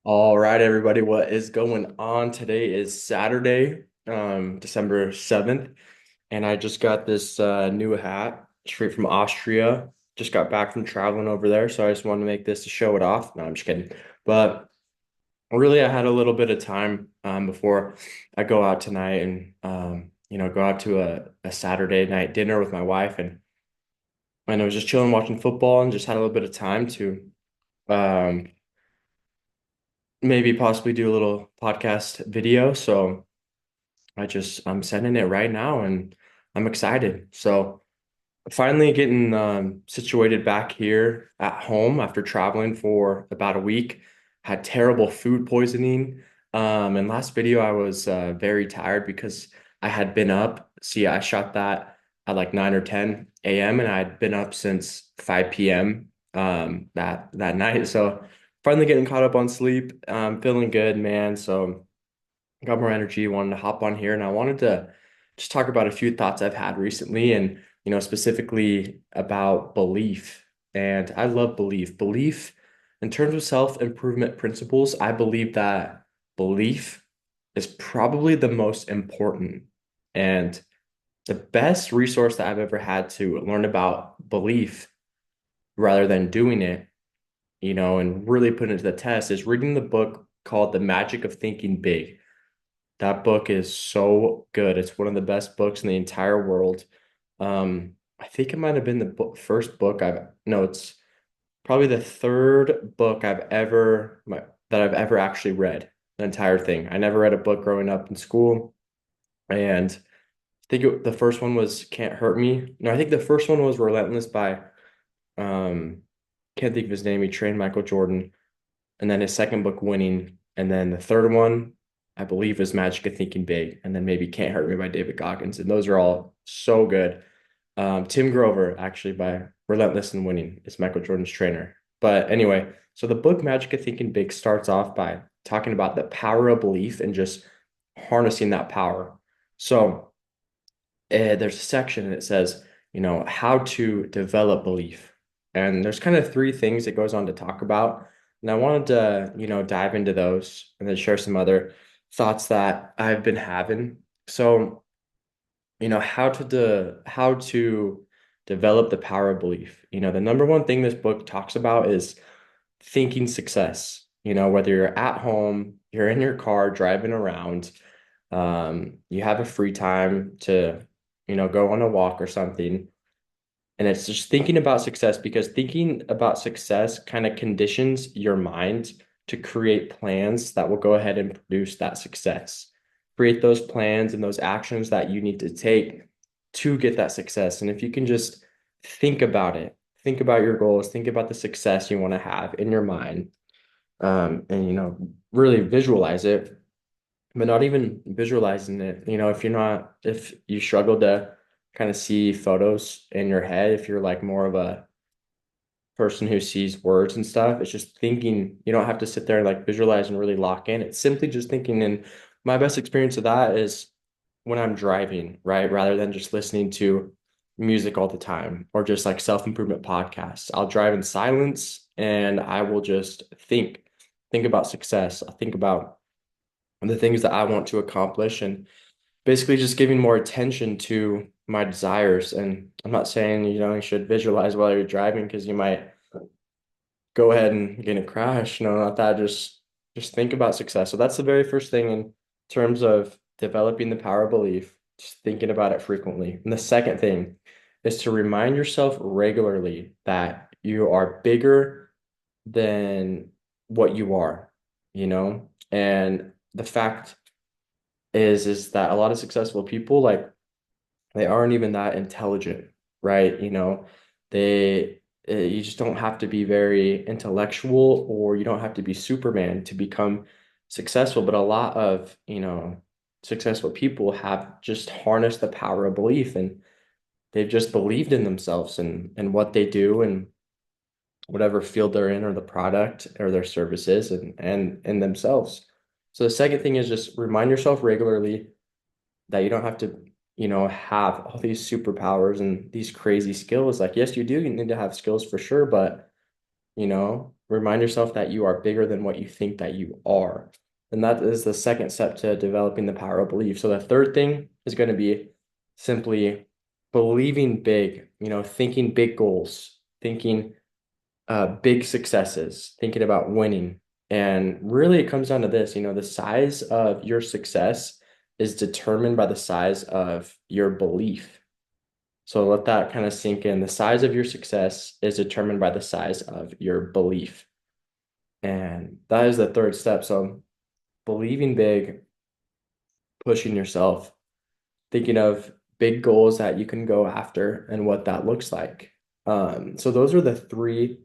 All right, everybody, what is going on? Today is Saturday, December 7th, and I just got this new hat straight from Austria. Just got back from traveling over there, so I just wanted to make this to show it off. No, I'm just kidding. But really, I had a little bit of time before I go out tonight and go out to a Saturday night dinner with my wife, and I was just chilling watching football and just had a little bit of time to um maybe possibly do a little podcast video. So I'm sending it right now and I'm excited. So finally getting situated back here at home after traveling for about a week. Had terrible food poisoning. And last video I was very tired because I had been up. See, I shot that at like 9 or 10 a.m. and I had been up since 5 p.m. That night. So finally getting caught up on sleep. Feeling good, man. So got more energy, wanted to hop on here, and I wanted to just talk about a few thoughts I've had recently, and specifically about belief. And I love belief. Belief in terms of self-improvement principles, I believe that belief is probably the most important and the best resource that I've ever had to learn about belief rather than doing it, and really putting it to the test is reading the book called The Magic of Thinking Big. That book is so good. It's one of the best books in the entire world. I think it might have been the first book no, it's probably the third book that I've ever actually read, the entire thing. I never read a book growing up in school. And I think the first one was Can't Hurt Me. No, I think the first one was Relentless by, um, can't think of his name. He trained Michael Jordan. And then his second book, Winning. And then the third one, I believe, is Magic of Thinking Big. And then maybe Can't Hurt Me by David Goggins. And those are all so good. Tim Grover, actually, by Relentless and Winning, is Michael Jordan's trainer. But anyway, so the book Magic of Thinking Big starts off by talking about the power of belief and just harnessing that power. So there's a section and it says, how to develop belief. And there's kind of three things it goes on to talk about. And I wanted to, dive into those and then share some other thoughts that I've been having. So, how to develop the power of belief. The number one thing this book talks about is thinking success. Whether you're at home, you're in your car driving around, you have a free time to, go on a walk or something. And it's just thinking about success because thinking about success kind of conditions your mind to create plans that will go ahead and produce that success. Create those plans and those actions that you need to take to get that success. And if you can just think about it, think about your goals, think about the success you want to have in your mind, and really visualize it, but not even visualizing it. If you struggle to kind of see photos in your head, if you're like more of a person who sees words and stuff, it's just thinking. You don't have to sit there and like visualize and really lock in. It's simply just thinking. And my best experience of that is when I'm driving, right? Rather than just listening to music all the time or just like self-improvement podcasts. I'll drive in silence and I will just think about success. I think about the things that I want to accomplish and basically just giving more attention to my desires. And I'm not saying, you should visualize while you're driving because you might go ahead and get in a crash. No, not that. Just think about success. So that's the very first thing in terms of developing the power of belief, just thinking about it frequently. And the second thing is to remind yourself regularly that you are bigger than what you are, and the fact is that a lot of successful people, like, they aren't even that intelligent, right? You just don't have to be very intellectual or you don't have to be Superman to become successful. But a lot of, successful people have just harnessed the power of belief and they've just believed in themselves and what they do and whatever field they're in or the product or their services and in themselves. So the second thing is just remind yourself regularly that you don't have to, have all these superpowers and these crazy skills. Like, yes, you do. You need to have skills for sure, but, Remind yourself that you are bigger than what you think that you are. And that is the second step to developing the power of belief. So the third thing is going to be simply believing big, thinking big goals, thinking big successes, thinking about winning. And really, it comes down to this, the size of your success is determined by the size of your belief. So let that kind of sink in. The size of your success is determined by the size of your belief. And that is the third step. So believing big, pushing yourself, thinking of big goals that you can go after and what that looks like. So those are the three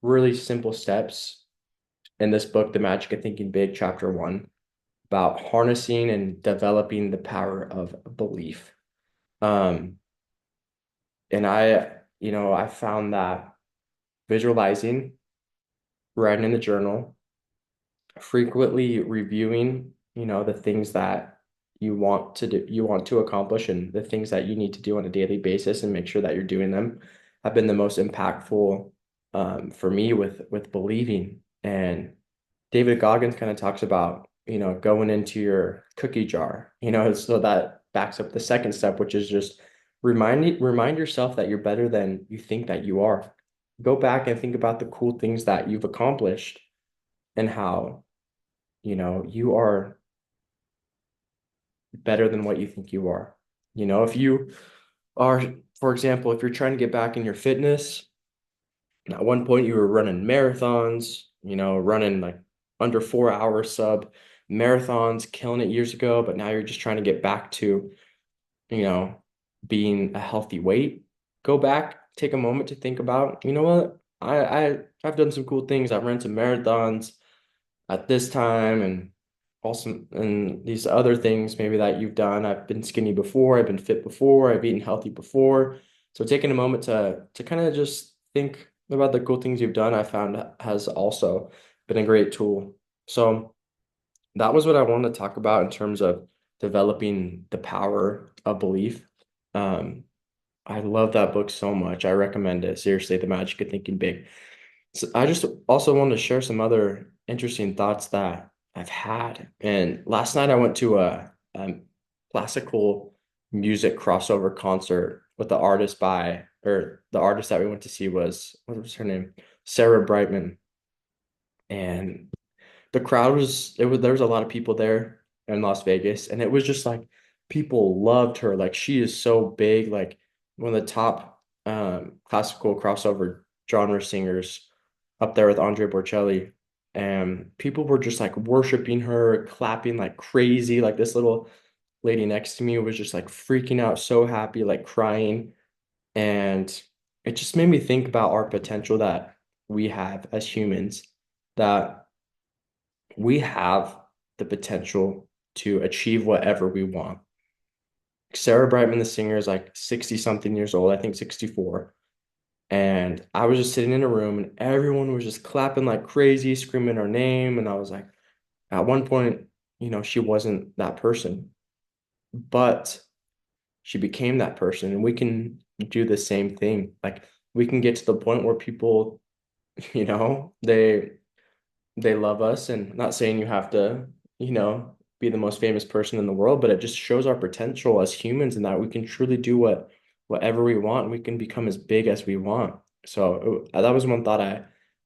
really simple steps in this book, The Magic of Thinking Big, Chapter 1, about harnessing and developing the power of belief. Um, and I found that visualizing, writing in the journal, frequently reviewing, the things that you want to accomplish and the things that you need to do on a daily basis and make sure that you're doing them have been the most impactful for me with believing. And David Goggins kind of talks about, going into your cookie jar, so that backs up the second step, which is just remind yourself that you're better than you think that you are. Go back and think about the cool things that you've accomplished and how, you are better than what you think you are. If you are, for example, if you're trying to get back in your fitness, at one point you were running marathons, running like under 4 hour sub marathons, killing it years ago, but now you're just trying to get back to, you know, being a healthy weight. Go back, take a moment to think about, you know what? I've done some cool things. I've run some marathons at this time and also and these other things maybe that you've done. I've been skinny before, I've been fit before, I've eaten healthy before. So taking a moment to kind of just think about the cool things you've done, I found has also been a great tool. So that was what I wanted to talk about in terms of developing the power of belief. Um, I love that book so much. I recommend it. Seriously, The Magic of Thinking Big. So I just also wanted to share some other interesting thoughts that I've had. And last night I went to a classical music crossover concert with the artist that we went to see was, what was her name? Sarah Brightman. And the crowd there was a lot of people there in Las Vegas, and it was just like people loved her. Like she is so big, like one of the top classical crossover genre singers up there with Andre Bocelli. And people were just like worshiping her, clapping like crazy. Like this little lady next to me was just like freaking out, so happy, like crying. And it just made me think about our potential that we have as humans, that we have the potential to achieve whatever we want. Sarah Brightman, the singer, is like 60 something years old, I think 64. And I was just sitting in a room and everyone was just clapping like crazy, screaming her name. And I was like, at one point, she wasn't that person, but she became that person. And we can do the same thing. Like we can get to the point where people, you know, they they love us. And I'm not saying you have to, be the most famous person in the world, but it just shows our potential as humans and that we can truly do whatever we want. And we can become as big as we want. So that was one thought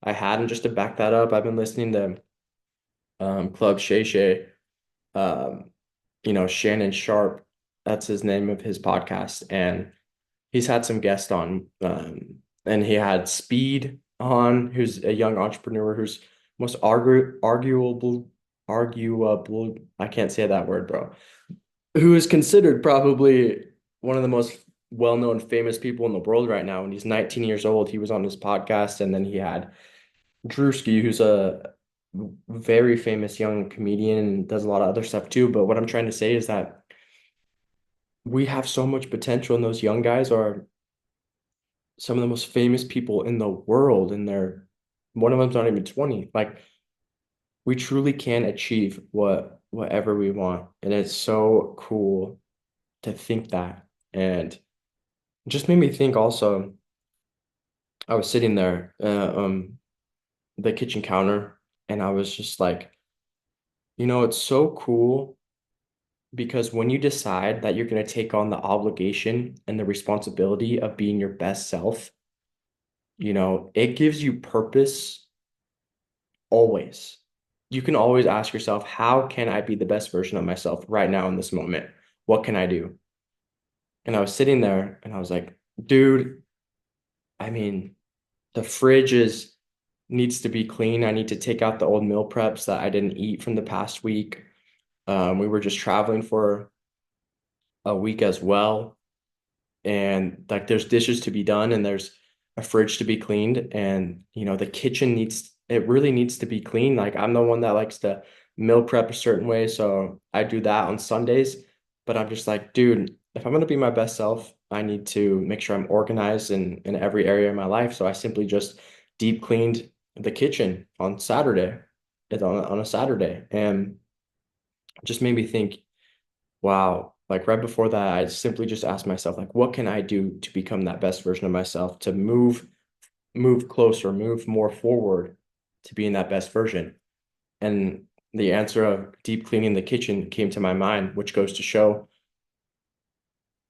I had. And just to back that up, I've been listening to Club Shay Shay, um, Shannon Sharp. That's his name of his podcast. And he's had some guests on, and he had Speed on, who's a young entrepreneur who's most arguable, I can't say that word, bro, who is considered probably one of the most well-known famous people in the world right now. When he's 19 years old, he was on his podcast, and then he had Drewski, who's a very famous young comedian and does a lot of other stuff too. But what I'm trying to say is that we have so much potential, and those young guys are some of the most famous people in the world, and one of them's not even 20. Like we truly can achieve whatever we want. And it's so cool to think that. And it just made me think also, I was sitting there the kitchen counter, and I was just like, it's so cool because when you decide that you're going to take on the obligation and the responsibility of being your best self, it gives you purpose always. You can always ask yourself, how can I be the best version of myself right now in this moment? What can I do? And I was sitting there and I was like, dude, I mean, the fridge is needs to be clean. I need to take out the old meal preps that I didn't eat from the past week. We were just traveling for a week as well. And like there's dishes to be done and there's a fridge to be cleaned. And the kitchen it really needs to be clean. Like I'm the one that likes to meal prep a certain way. So I do that on Sundays. But I'm just like, dude, if I'm gonna be my best self, I need to make sure I'm organized in every area of my life. So I simply just deep cleaned the kitchen on Saturday. It's on a Saturday. And it just made me think, wow, like right before that, I simply just asked myself, like, what can I do to become that best version of myself, to move closer, move more forward to being that best version? And the answer of deep cleaning the kitchen came to my mind, which goes to show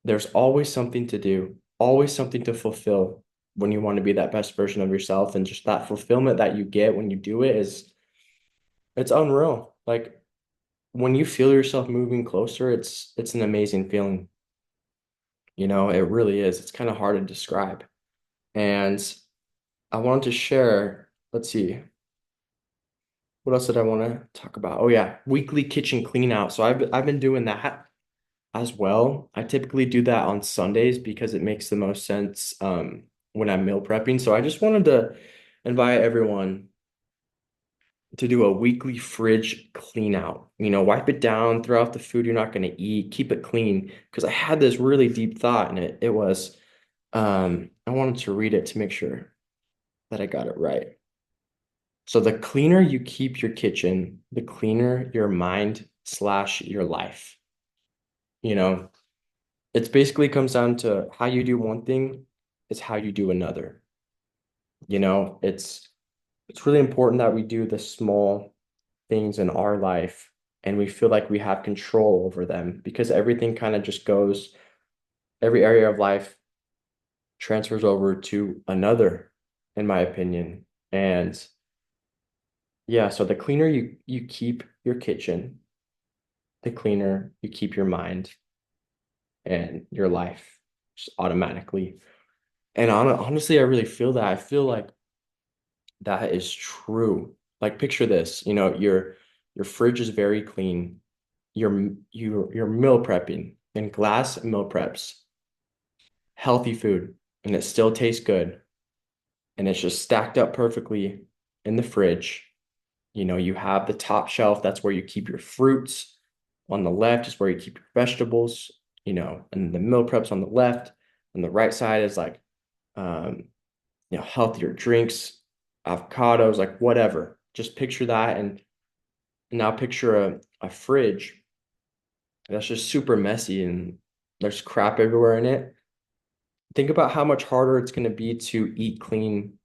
there's always something to do, always something to fulfill when you want to be that best version of yourself. And just that fulfillment that you get when you do it it's unreal. Like when you feel yourself moving closer, it's an amazing feeling. It really is. It's kind of hard to describe. And I wanted to share, let's see, what else did I want to talk about? Oh yeah, weekly kitchen clean out. So I've been doing that as well. I typically do that on Sundays because it makes the most sense when I'm meal prepping. So I just wanted to invite everyone to do a weekly fridge clean out. Wipe it down, throw out the food you're not going to eat, keep it clean. Because I had this really deep thought, and it was I wanted to read it to make sure that I got it right. So the cleaner you keep your kitchen, the cleaner your mind slash your life. You know, it's basically comes down to how you do one thing is how you do another. It's really important that we do the small things in our life and we feel like we have control over them because everything kind of just goes, every area of life transfers over to another, in my opinion. And yeah, so the cleaner you keep your kitchen, the cleaner you keep your mind and your life just automatically. And honestly, I really feel that. I feel like that is true. Like picture this, your fridge is very clean. You're meal prepping in glass meal preps, healthy food, and it still tastes good. And it's just stacked up perfectly in the fridge. You have the top shelf, that's where you keep your fruits. On the left is where you keep your vegetables, and the meal preps on the left. And the right side is like um, healthier drinks, avocados, like whatever. Just picture that and now picture a fridge that's just super messy and there's crap everywhere in it. Think about how much harder it's going to be to eat clean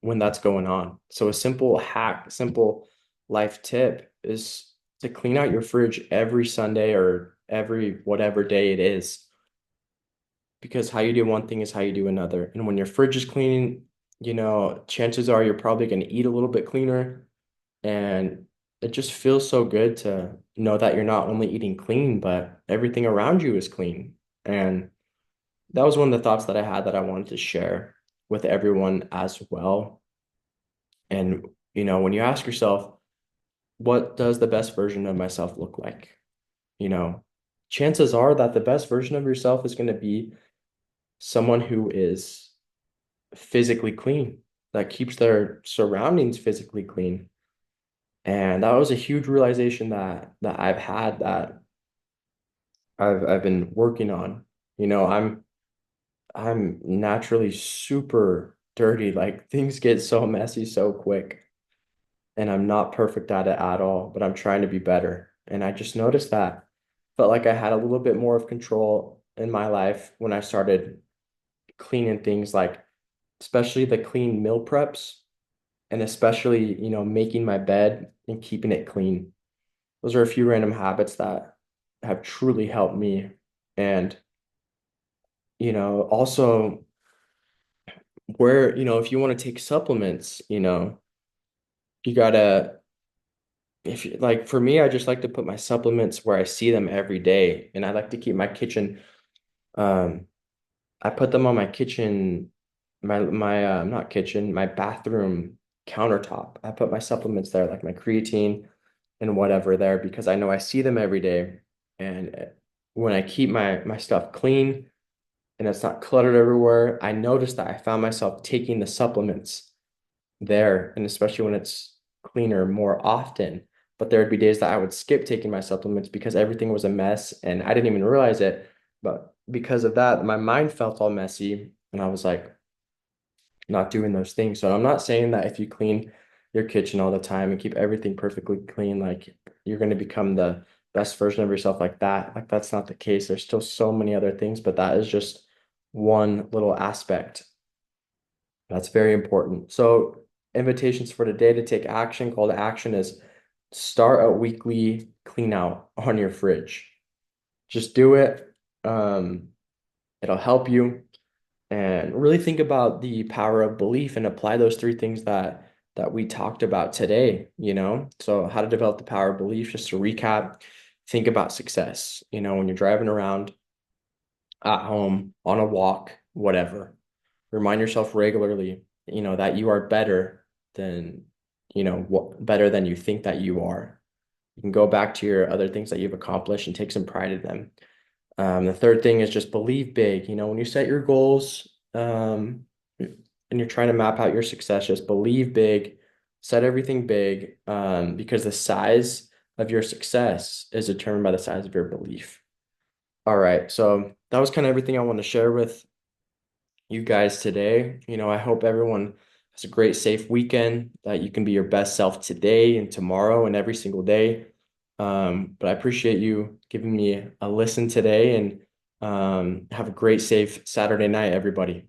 when that's going on. So a simple hack, simple life tip is to clean out your fridge every Sunday or every whatever day it is. Because how you do one thing is how you do another. And when your fridge is clean, chances are you're probably going to eat a little bit cleaner. And it just feels so good to know that you're not only eating clean, but everything around you is clean. And that was one of the thoughts that I had that I wanted to share with everyone as well. And, when you ask yourself, what does the best version of myself look like? You know, chances are that the best version of yourself is going to be someone who is physically clean, that keeps their surroundings physically clean. And that was a huge realization that I've had that I've been working on. I'm naturally super dirty. Like things get so messy so quick. And I'm not perfect at it at all, but I'm trying to be better. And I just noticed that felt like I had a little bit more of control in my life when I started cleaning things like especially the clean meal preps. and especially, making my bed and keeping it clean. Those are a few random habits that have truly helped me. And, also if you want to take supplements, you gotta, if you like, for me, I just like to put my supplements where I see them every day. And I like to keep my kitchen, um, I put them on my kitchen, not kitchen, my bathroom countertop. I put my supplements there, like my creatine and whatever there, because I know I see them every day. And when I keep my stuff clean and it's not cluttered everywhere, I noticed that I found myself taking the supplements there, and especially when it's cleaner more often. But there would be days that I would skip taking my supplements because everything was a mess and I didn't even realize it. But because of that, my mind felt all messy and I was like not doing those things. So I'm not saying that if you clean your kitchen all the time and keep everything perfectly clean, like you're going to become the best version of yourself like that. Like that's not the case. There's still so many other things, but that is just one little aspect that's very important. So, invitations for today to take action. Call to action is start a weekly clean out on your fridge. Just do it. Um, it'll help you. And really think about the power of belief and apply those three things that we talked about today. So how to develop the power of belief, just to recap, think about success. When you're driving around at home, on a walk, whatever. Remind yourself regularly, that you are better than, better than you think that you are. You can go back to your other things that you've accomplished and take some pride in them. The third thing is just believe big. When you set your goals, and you're trying to map out your success, just believe big, set everything big, because the size of your success is determined by the size of your belief. All right, so that was kind of everything I want to share with you guys today. I hope everyone has a great, safe weekend, that you can be your best self today and tomorrow and every single day. But I appreciate you giving me a listen today, and have a great, safe Saturday night, everybody.